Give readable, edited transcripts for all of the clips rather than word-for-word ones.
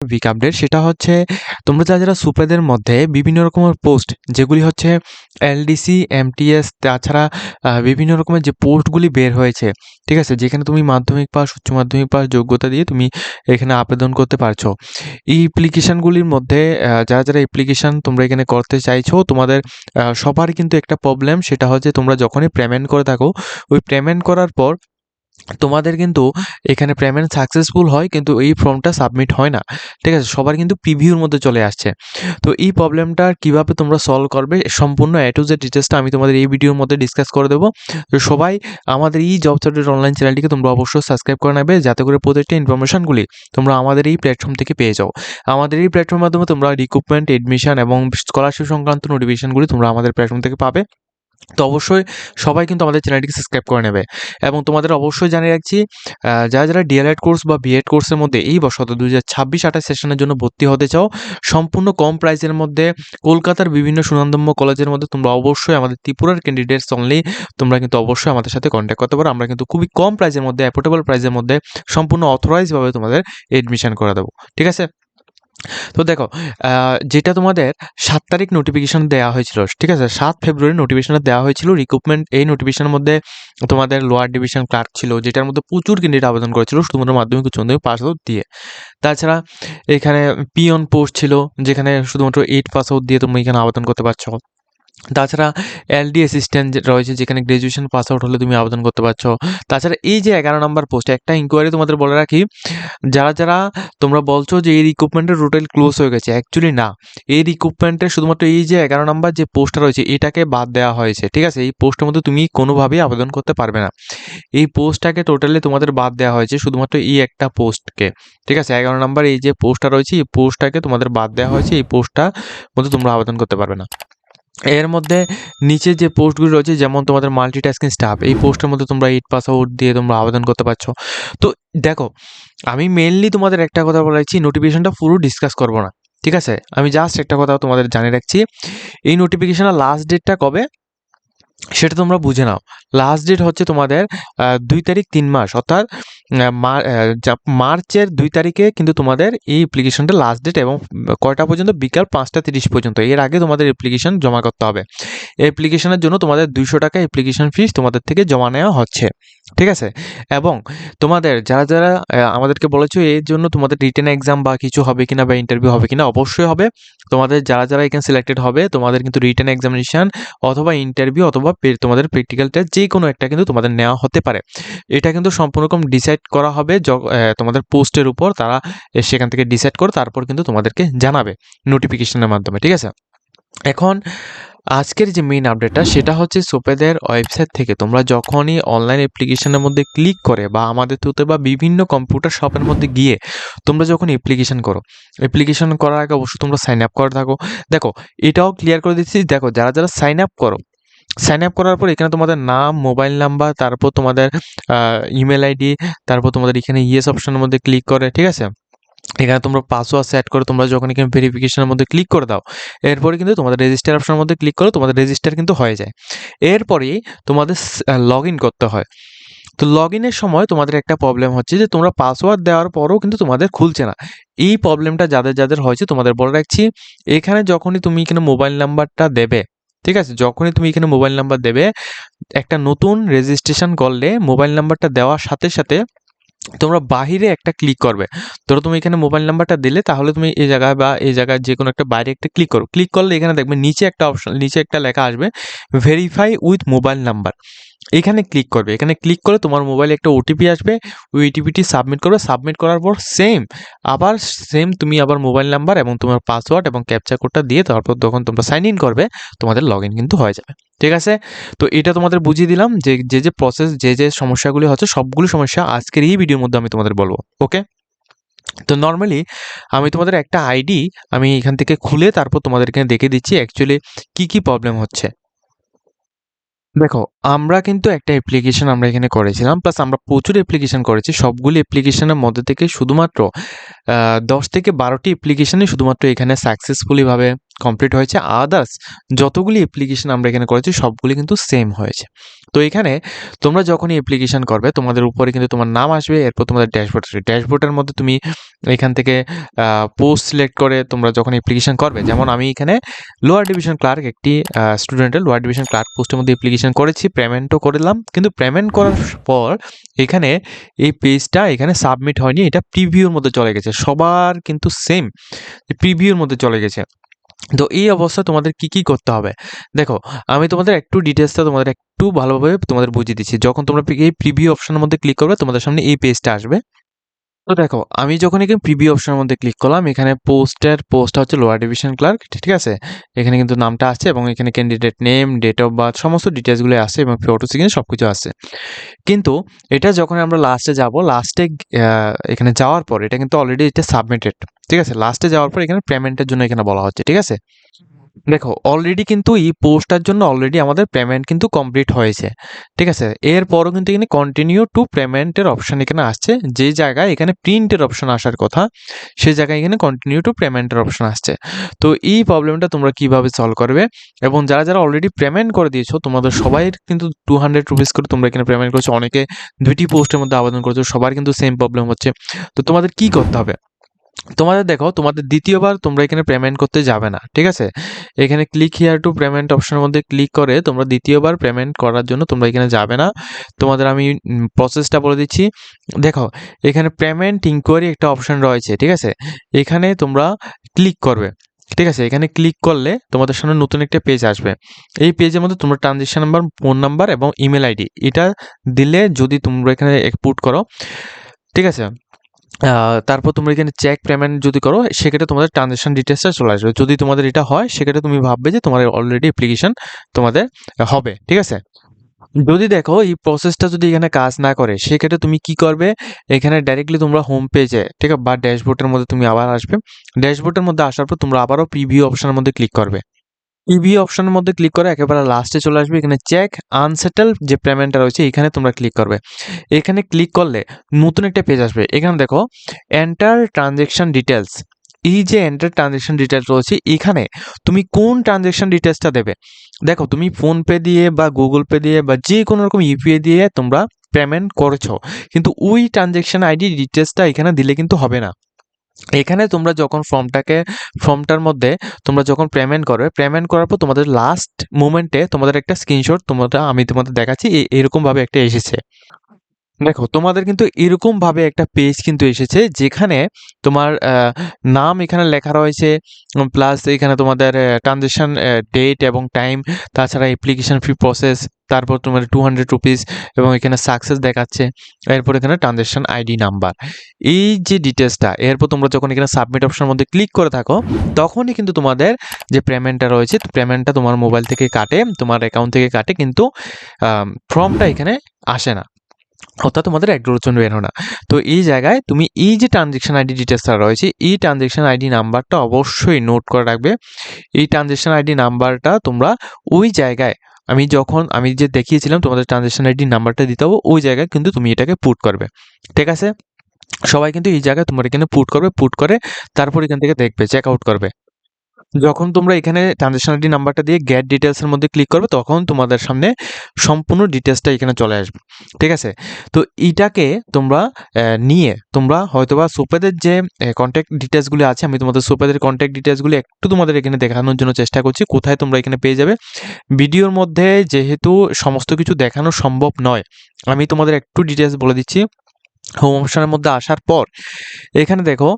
Week update সেটা হচ্ছে তোমরা যারা সুপারদের মধ্যে বিভিন্ন রকমের পোস্ট যেগুলি হচ্ছে এলডিসি, এমটিএস, তাছাড়া বিভিন্ন রকমের যে পোস্টগুলি বের হয়েছে, ঠিক আছে, যেখানে তুমি মাধ্যমিক পাস, উচ্চ মাধ্যমিক পাস যোগ্যতা দিয়ে তুমি এখানে আবেদন করতে পারছো। এই অ্যাপ্লিকেশানগুলির মধ্যে যারা অ্যাপ্লিকেশান তোমরা এখানে করতে চাইছো, তোমাদের সবার কিন্তু একটা প্রবলেম, সেটা হচ্ছে তোমরা যখনই পেমেন্ট করে থাকো, ওই পেমেন্ট করার পর তোমাদের কিন্তু এখানে পেমেন্ট সাকসেসফুল হয়, কিন্তু এই ফর্মটা সাবমিট হয় না, ঠিক আছে, সবার কিন্তু প্রিভিউর মধ্যে চলে আসছে। তো এই প্রবলেমটা কীভাবে তোমরা সলভ করবে সম্পূর্ণ এ টু জেড ডিটেলসটা আমি তোমাদের এই ভিডিওর মধ্যে ডিসকাস করে দেবো। তো সবাই আমাদের এই জবস আপডেট অনলাইন চ্যানেলটিকে তোমরা অবশ্যই সাবস্ক্রাইব করে নেবে, যাতে করে প্রত্যেকটা ইনফরমেশনগুলি তোমরা আমাদের এই প্ল্যাটফর্ম থেকে পেয়ে যাও। আমাদের এই প্ল্যাটফর্মের মাধ্যমে তোমরা রিক্রুটমেন্ট, এডমিশন এবং স্কলারশিপ সংক্রান্ত নোটিফিকেশনগুলি তোমরা আমাদের প্ল্যাটফর্ম থেকে পাবে। তো অবশ্যই সবাই কিন্তু আমাদের চ্যানেলটিকে সাবস্ক্রাইব করে নেবে। এবং তোমাদের অবশ্যই জানিয়ে রাখছি, যারা ডিএলএড কোর্স বা বিএড কোর্সের মধ্যে এই বছর 2026-28 সেশনের জন্য ভর্তি হতে চাও, সম্পূর্ণ কম প্রাইসের মধ্যে কলকাতার বিভিন্ন সুনামধন্য কলেজের মধ্যে, তোমরা অবশ্যই আমাদের ত্রিপুরার ক্যান্ডিডেটস অনলি তোমরা কিন্তু অবশ্যই আমাদের সাথে কন্ট্যাক্ট করতে পারো। আমরা কিন্তু খুবই কম প্রাইসের মধ্যে, অ্যাফোর্ডেবল প্রাইসের মধ্যে সম্পূর্ণ অথরাইজভাবে তোমাদের এডমিশন করে দেবো, ঠিক আছে। তো দেখো, যেটা তোমাদের 7 তারিখ নোটিফিকেশন দেওয়া হয়েছিল, ঠিক আছে, 7 ফেব্রুয়ারি নোটিফিকেশনটা দেওয়া হয়েছিল রিক্রুটমেন্ট। এই নোটিফিকেশনের মধ্যে তোমাদের লোয়ার ডিভিশন ক্লার্ক ছিল, যেটার মধ্যে প্রচুর ক্যান্ডিডেট আবেদন করেছিল শুধুমাত্র মাধ্যমিক, উচ্চ মাধ্যমিক পাস আউট দিয়ে। তাছাড়া এখানে পিয়ন পোস্ট ছিল, যেখানে শুধুমাত্র 8 পাস আউট দিয়ে তুমি এখানে আবেদন করতে পারছো। তাছাড়া এলডি অ্যাসিস্ট্যান্ট রয়েছে, যেখানে গ্র্যাজুয়েশন পাস আউট হলে তুমি আবেদন করতে পারছো। তাছাড়া এই যে 11 নম্বর পোস্ট, একটা ইনকোয়ারি তোমাদের বলে রাখি, যারা তোমরা বলছো যে এই রিক্রুটমেন্টের রুটেল ক্লোজ হয়ে গেছে, অ্যাকচুয়ালি না, এই রিক্রুটমেন্টের শুধুমাত্র এই যে 11 নম্বর যে পোস্টটা রয়েছে এটাকে বাদ দেওয়া হয়েছে, ঠিক আছে। এই পোস্টের মধ্যে তুমি কোনোভাবেই আবেদন করতে পারবে না। এই পোস্টটাকে টোটালি তোমাদের বাদ দেওয়া হয়েছে, শুধুমাত্র এই একটা পোস্টকে, ঠিক আছে। 11 নম্বর এই যে পোস্টটা রয়েছে এই পোস্টটাকে তোমাদের বাদ দেওয়া হয়েছে, এই পোস্টটার মধ্যে তোমরা আবেদন করতে পারবে না। এর মধ্যে নিচে যে পোস্টগুলি রয়েছে, যেমন তোমাদের মাল্টিটাস্কিং স্টাফ, এই পোস্টের মধ্যে তোমরা 8 পাস আউট দিয়ে তোমরা আবেদন করতে পারছো। তো দেখো, আমি মেইনলি তোমাদের একটা কথা বলেছি, নোটিফিকেশনটা পুরো ডিসকাস করব না, ঠিক আছে। আমি জাস্ট একটা কথা তোমাদের জানিয়ে রাখছি, এই নোটিফিকেশনের লাস্ট ডেটটা কবে সেটা তোমরা বুঝে নাও। লাস্ট ডেট হচ্ছে তোমাদের 2 তারিখ 3 মাস, অর্থাৎ মার্চের 2 তারিখে কিন্তু তোমাদের এই অ্যাপ্লিকেশনটা লাস্ট ডেট, এবং কয়টা পর্যন্ত? বিকাল 5টা 30 পর্যন্ত। এর আগে তোমাদের অ্যাপ্লিকেশন জমা করতে হবে। অ্যাপ্লিকেশনের জন্য তোমাদের 200 টাকা অ্যাপ্লিকেশন ফিস তোমাদের থেকে জমা নেওয়া হচ্ছে, ঠিক আছে। এবং তোমাদের যারা আমাদেরকে বলেছো এর জন্য তোমাদের রিটেন এক্সাম বা কিছু হবে কিনা বা ইন্টারভিউ হবে কিনা, অবশ্যই হবে। তোমাদের যারা এখানে সিলেক্টেড হবে, তোমাদের কিন্তু রিটেন এক্সামিনেশন অথবা ইন্টারভিউ অথবা তোমাদের প্র্যাকটিক্যাল টেস্ট যে কোনো একটা কিন্তু তোমাদের নেওয়া হতে পারে। এটা কিন্তু সম্পূর্ণ রকম ডিসাইড করা হবে তোমাদের পোস্টের উপর, তারা সেখান থেকে ডিসাইড করে তারপর কিন্তু তোমাদেরকে জানাবে নোটিফিকেশনের মাধ্যমে, ঠিক আছে। এখন আজকের যে মেইন আপডেটটা সেটা হচ্ছে সোপেদের ওয়েবসাইট থেকে তোমরা যখনই অনলাইন অ্যাপ্লিকেশনের মধ্যে ক্লিক করে বা আমাদের থ্রুতে বা বিভিন্ন কম্পিউটার শপের মধ্যে গিয়ে তোমরা যখন অ্যাপ্লিকেশন করো, অ্যাপ্লিকেশন করার আগে অবশ্যই তোমরা সাইন আপ করে থাকো। দেখো, এটাও ক্লিয়ার করে দিচ্ছি, দেখো যারা সাইন আপ করো, সাইন আপ করার পর এখানে তোমাদের নাম, মোবাইল নাম্বার, তারপর তোমাদের ইমেল আইডি, তারপর তোমাদের এখানে ইয়েস অপশনের মধ্যে ক্লিক করে, ঠিক আছে। এখানে তোমরা পাসওয়ার্ড সেট করে তোমরা যখন এখানে ভেরিফিকেশনের মধ্যে ক্লিক করে দাও, এরপরে কিন্তু তোমাদের রেজিস্টার অপশনের মধ্যে ক্লিক করো, তোমাদের রেজিস্টার কিন্তু হয়ে যায়। এরপরেই তোমাদের লগ ইন করতে হয়। তো লগ ইনের সময় তোমাদের একটা প্রবলেম হচ্ছে যে তোমরা পাসওয়ার্ড দেওয়ার পরও কিন্তু তোমাদের খুলছে না। এই প্রবলেমটা যাদের হয়েছে তোমাদের বলে রাখছি, এখানে যখনই তুমি এখানে মোবাইল নাম্বারটা দেবে, ঠিক আছে, যখনই তুমি এখানে মোবাইল নাম্বার দেবে, একটা নতুন রেজিস্ট্রেশন করলে মোবাইল নাম্বারটা দেওয়ার সাথে সাথে তোমরা বাহিরে একটা ক্লিক করবে। ধরো তুমি এখানে মোবাইল নাম্বারটা দিলে, তাহলে তুমি এই জায়গায় বা এই জায়গায় যে কোনো একটা বাইরে একটা ক্লিক করো। ক্লিক করলে এখানে দেখবে নিচে একটা অপশন, নিচে একটা লেখা আসবে ভেরিফাই উইথ মোবাইল নাম্বার। এখানে ক্লিক করবে। এখানে ক্লিক করে তোমার মোবাইলে একটা ওটিপি আসবে, ওই ওটিপিটি সাবমিট করবে। সাবমিট করার পর সেম তুমি আবার মোবাইল নাম্বার এবং তোমার পাসওয়ার্ড এবং ক্যাপচা কোডটা দিয়ে তারপর যখন তোমরা সাইন ইন করবে, তোমাদের লগ ইন কিন্তু হয়ে যাবে, ঠিক আছে। তো এটা তোমাদের বুঝিয়ে দিলাম যে প্রসেস, যে সমস্যাগুলি হচ্ছে, সবগুলো সমস্যা আজকের এই ভিডিওর মধ্যে আমি তোমাদের বলবো, ওকে। তো নর্মালি আমি তোমাদের একটা আইডি আমি এখান থেকে খুলে তারপর তোমাদেরকে দেখে দিচ্ছি অ্যাকচুয়ালি কি প্রবলেম হচ্ছে। দেখো, আমরা কিন্তু একটা অ্যাপ্লিকেশন আমরা এখানে করেছিলাম, প্লাস আমরা প্রচুর অ্যাপ্লিকেশন করেছি। সবগুলি অ্যাপ্লিকেশনের মধ্যে থেকে শুধুমাত্র 10 থেকে 12টি অ্যাপ্লিকেশনই শুধুমাত্র এখানে সাকসেসফুলিভাবে কমপ্লিট হয়েছে, আদার্স যতগুলি অ্যাপ্লিকেশন আমরা এখানে করেছি সবগুলি কিন্তু সেম হয়েছে। তো এখানে তোমরা যখনই অ্যাপ্লিকেশন করবে তোমাদের উপরে কিন্তু তোমার নাম আসবে, এরপর তোমাদের ড্যাশবোর্ড আসবে। ড্যাশবোর্ডের মধ্যে তুমি এখান থেকে পোস্ট সিলেক্ট করে তোমরা যখন অ্যাপ্লিকেশন করবে, যেমন আমি এখানে লোয়ার ডিভিশন ক্লার্ক একটি স্টুডেন্টের লোয়ার ডিভিশন ক্লার্ক পোস্টের মধ্যে অ্যাপ্লিকেশন করেছি, পেমেন্টও করলাম, কিন্তু পেমেন্ট করার পর এখানে এই পেজটা এখানে সাবমিট হয়নি, এটা প্রিভিউর মধ্যে চলে গেছে। সবার কিন্তু সেম প্রিভিউর মধ্যে চলে গেছে। তো এই অবস্থায় তোমাদের কি করতে হবে দেখো, আমি তোমাদের একটু ডিটেলসটা তোমাদের একটু ভালোভাবে তোমাদের বুঝিয়ে দিচ্ছি। যখন তোমরা এই প্রিভিউ অপশনের মধ্যে ক্লিক করবে তোমাদের সামনে এই পেজটা আসবে। তো দেখো আমি যখন এখানে প্রিভিউ অপশনের মধ্যে ক্লিক করলাম, এখানে পোস্টটা হচ্ছে লোয়ার ডিভিশন ক্লার্ক, ঠিক আছে। এখানে কিন্তু নামটা আছে এবং এখানে candidate name, date of birth, সমস্ত ডিটেলসগুলো আছে এবং ফটো সিগনেচার সব কিছু আছে। কিন্তু এটা যখন আমরা লাস্টে যাব, লাস্টে এখানে যাওয়ার পর এটা কিন্তু অলরেডি এটা সাবমিটেড, ঠিক আছে। লাস্টে যাওয়ার পর এখানে পেমেন্টের জন্য এখানে বলা হচ্ছে, ঠিক আছে। দেখো অলরেডি কিন্তু এই পোস্টটার জন্য অলরেডি আমাদের পেমেন্ট কিন্তু কমপ্লিট হয়েছে, ঠিক আছে। এরপরও কিন্তু এখানে কন্টিনিউ টু পেমেন্টের অপশন এখানে আসছে, যে জায়গায় এখানে প্রিন্টের অপশন আসার কথা সেই জায়গায় এখানে কন্টিনিউ টু পেমেন্টের অপশন আসছে। তো এই প্রবলেমটা তোমরা কিভাবে সলভ করবে, এবং যারা যারা অলরেডি পেমেন্ট করে দিয়েছো তোমাদের সবাই কিন্তু 200 রুপিস করে তোমরা এখানে পেমেন্ট করেছো, অনেকে দুইটি পোস্টের মধ্যে আবেদন করেছো, সবার কিন্তু সেম প্রবলেম হচ্ছে। তো তোমাদের কি করতে হবে, তোমাদের দেখো তোমাদের দ্বিতীয়বার তোমরা এখানে পেমেন্ট করতে যাবে না, ঠিক আছে। এখানে ক্লিক হিয়ার টু পেমেন্ট অপশনের মধ্যে ক্লিক করে তোমরা দ্বিতীয়বার পেমেন্ট করার জন্য তোমরা এখানে যাবে না। তোমাদের আমি প্রসেসটা বলে দিচ্ছি। দেখো এখানে পেমেন্ট ইনকোয়ারি একটা অপশন রয়েছে, ঠিক আছে। এখানে তোমরা ক্লিক করবে, ঠিক আছে। এখানে ক্লিক করলে তোমাদের সামনে নতুন একটা পেজ আসবে। এই পেজের মধ্যে তোমরা ট্রানজেকশন নাম্বার, ফোন নাম্বার এবং ইমেল আইডি এটা দিলে যদি তোমরা এখানে পুট করো, ঠিক আছে। তারপর তোমরা এখানে চেক পেমেন্ট যদি করো সেক্ষেত্রে তোমাদের ট্রানজ্যাকশন ডিটেলসটা চলে আসবে। যদি তোমাদের এটা হয় সেক্ষেত্রে তুমি ভাববে যে তোমার অলরেডি অ্যাপ্লিকেশন তোমাদের হবে, ঠিক আছে। যদি দেখো এই প্রসেসটা যদি এখানে কাজ না করে সেক্ষেত্রে তুমি কি করবে, এখানে ডাইরেক্টলি তোমরা হোম পেজে, ঠিক আছে, বা ড্যাশবোর্ডের মধ্যে তুমি আবার আসবে। ড্যাশবোর্ডের মধ্যে আসার পর তোমরা আবারও প্রিভিউ অপশনের মধ্যে ক্লিক করবে। প্রিভিউ অপশনের মধ্যে ক্লিক করে একেবারে লাস্টে চলে আসবে, এখানে চেক আনসেটেল যে পেমেন্টটা রয়েছে এখানে তোমরা ক্লিক করবে। এখানে ক্লিক করলে নতুন একটা পেজ আসবে। এখানে দেখো এন্টার ট্রানজেকশন ডিটেলস, এই যে এন্টার ট্রানজেকশন ডিটেলস রয়েছে এখানে তুমি কোন ট্রানজেকশন ডিটেলসটা দেবে। দেখো তুমি ফোনপে দিয়ে বা গুগল পে দিয়ে বা যে কোনো রকম ইউপিআই দিয়ে তোমরা পেমেন্ট করেছো, কিন্তু ওই ট্রানজেকশন আইডি ডিটেলসটা এখানে দিলে কিন্তু হবে না। এখানে তোমরা যখন ফর্মটার মধ্যে তোমরা যখন পেমেন্ট করবে, পেমেন্ট করার পর তোমাদের লাস্ট মোমেন্টে তোমাদের একটা স্ক্রিনশট আমি তোমাদের দেখাচ্ছি, এরকমভাবে একটা এসেছে। দেখো তোমাদের কিন্তু এরকমভাবে একটা পেজ কিন্তু এসেছে যেখানে তোমার নাম এখানে লেখা রয়েছে, প্লাস এখানে তোমাদের ট্রানজেকশন ডেট এবং টাইম, তাছাড়া অ্যাপ্লিকেশন ফি প্রসেস, তারপর তোমার 200 রুপিস এবং এখানে সাকসেস দেখাচ্ছে। এরপর এখানে ট্রানজেকশন আইডি নাম্বার, এই যে ডিটেলসটা। এরপর তোমরা যখন এখানে সাবমিট অপশনের মধ্যে ক্লিক করে থাকো তখনই কিন্তু তোমাদের যে পেমেন্টটা রয়েছে পেমেন্টটা তোমার মোবাইল থেকে কাটে, তোমার অ্যাকাউন্ট থেকে কাটে, কিন্তু ফর্মটা এখানে আসে না, অর্থাৎ তোমাদের $1 জন্য বের হয় না। তো এই জায়গায় তুমি এই যে ট্রানজেকশন আইডি ডিটেলসটা রয়েছে এই ট্রানজেকশন আইডি নাম্বারটা অবশ্যই নোট করে রাখবে। এই ট্রানজেকশন আইডি নাম্বারটা তোমরা ওই জায়গায় আমি যে দেখিয়েছিলাম তোমাদের ট্রানজেকশন আইডি নাম্বারটা দিতে হবে, ওই জায়গায় কিন্তু তুমি এটাকে পুট করবে, ঠিক আছে। সবাই কিন্তু এই জায়গায় তোমার এখানে পুট করে তারপর এখান থেকে দেখবে চেক আউট করবে। যখন তোমরা এখানে ট্রানজেকশন আইডি নাম্বারটা দিয়ে গেট ডিটেলসের মধ্যে ক্লিক করবে তখন তোমাদের সামনে সম্পূর্ণ ডিটেলসটা এখানে চলে আসবে, ঠিক আছে। তো এইটাকে তোমরা নিয়ে তোমরা হয়তোবা সুপেদের যে কন্ট্যাক্ট ডিটেলসগুলি আছে, আমি তোমাদের সুপেদের কন্ট্যাক্ট ডিটেলসগুলি একটু তোমাদের এখানে দেখানোর জন্য চেষ্টা করছি, কোথায় তোমরা এখানে পেয়ে যাবে। ভিডিওর মধ্যে যেহেতু সমস্ত কিছু দেখানো সম্ভব নয়, আমি তোমাদের একটু ডিটেলস বলে দিচ্ছি। হোম অপশনের মধ্যে আসার পর এখানে দেখো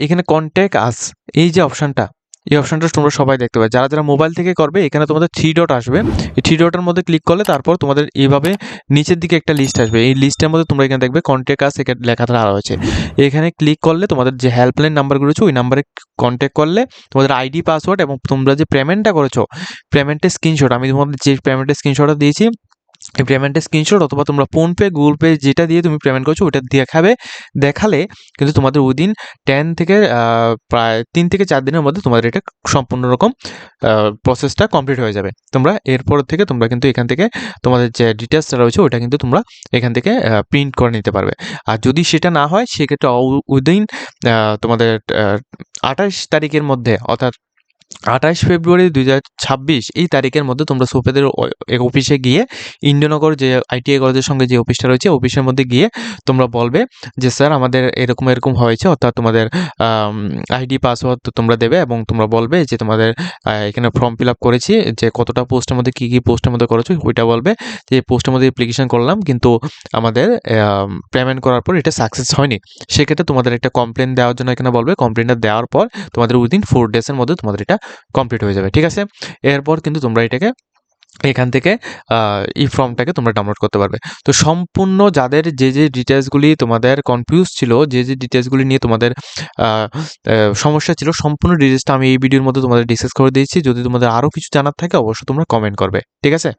এখানে কন্ট্যাক্ট আস, এই যে অপশনটা, এই অপশনটা তোমরা সবাই দেখতে পাবে। যারা যারা মোবাইল থেকে করবে এখানে তোমাদের 3 ডট আসবে, এই 3 ডটের মধ্যে ক্লিক করলে তারপর তোমাদের এইভাবে নিচের দিকে একটা লিস্ট আসবে। এই লিস্টের মধ্যে তোমরা এখানে দেখবে কন্ট্যাক্ট আস এখানে লেখাটা রয়েছে। এখানে ক্লিক করলে তোমাদের যে হেল্পলাইন নাম্বারগুলো রয়েছে ওই নাম্বারে কন্ট্যাক্ট করলে তোমাদের আইডি, পাসওয়ার্ড এবং তোমরা যে পেমেন্টটা করেছো পেমেন্টের স্ক্রিনশট, আমি তোমাদের যে পেমেন্টের স্ক্রিনশটটা দিয়েছি এই পেমেন্টের স্ক্রিনশট, অথবা তোমরা ফোনপে, গুগল পে যেটা দিয়ে তুমি পেমেন্ট করছো ওটা দেখালে কিন্তু তোমাদের উইদিন 10 থেকে প্রায় 3 থেকে 4 দিনের মধ্যে তোমাদের এটা সম্পূর্ণ রকম প্রসেসটা কমপ্লিট হয়ে যাবে। তোমরা এরপর থেকে তোমরা কিন্তু এখান থেকে তোমাদের যে ডিটেলসটা রয়েছে ওটা কিন্তু তোমরা এখান থেকে প্রিন্ট করে নিতে পারবে। আর যদি সেটা না হয় সেক্ষেত্রে উইদিন তোমাদের 28 তারিখের মধ্যে, অর্থাৎ 28 ফেব্রুয়ারি 2026 এই তারিখের মধ্যে তোমরা সুপেদের অফিসে গিয়ে ইন্দ্রনগর যে আইটিআই কলেজের সঙ্গে যে অফিসটা রয়েছে অফিসের মধ্যে গিয়ে তোমরা বলবে যে স্যার আমাদের এরকম এরকম হয়েছে, অর্থাৎ তোমাদের আইডি পাসওয়ার্ড তোমরা দেবে এবং তোমরা বলবে যে তোমাদের এখানে ফর্ম ফিল আপ করেছি, যে কতটা পোস্টের মধ্যে কী কী পোস্টের মধ্যে করেছো ওইটা বলবে, যে এই পোস্টের মধ্যে অ্যাপ্লিকেশন করলাম কিন্তু আমাদের পেমেন্ট করার পর এটা সাকসেস হয়নি। সেক্ষেত্রে তোমাদের একটা কমপ্লেন দেওয়ার জন্য এখানে বলবে, কমপ্লেনটা দেওয়ার পর তোমাদের উইদিন 4 ডেজের মধ্যে তোমাদের এটা কমপ্লিট হয়ে যাবে, ঠিক আছে? এরপর কিন্তু তোমরা এটাকে এখান থেকে এই ফর্মটাকে তোমরা ডাউনলোড করতে পারবে। তো সম্পূর্ণ যাদের যে ডিটেলসগুলি তোমাদের কনফিউজ ছিল, যে ডিটেলসগুলি নিয়ে তোমাদের আ আ সমস্যা ছিল, সম্পূর্ণ ডিটেলসটা আমি এই ভিডিওর মধ্যে তোমাদের ডিসকাস করে দিয়েছি। যদি তোমাদের আরও কিছু জানার থাকে অবশ্যই তোমরা কমেন্ট করবে, ঠিক আছে?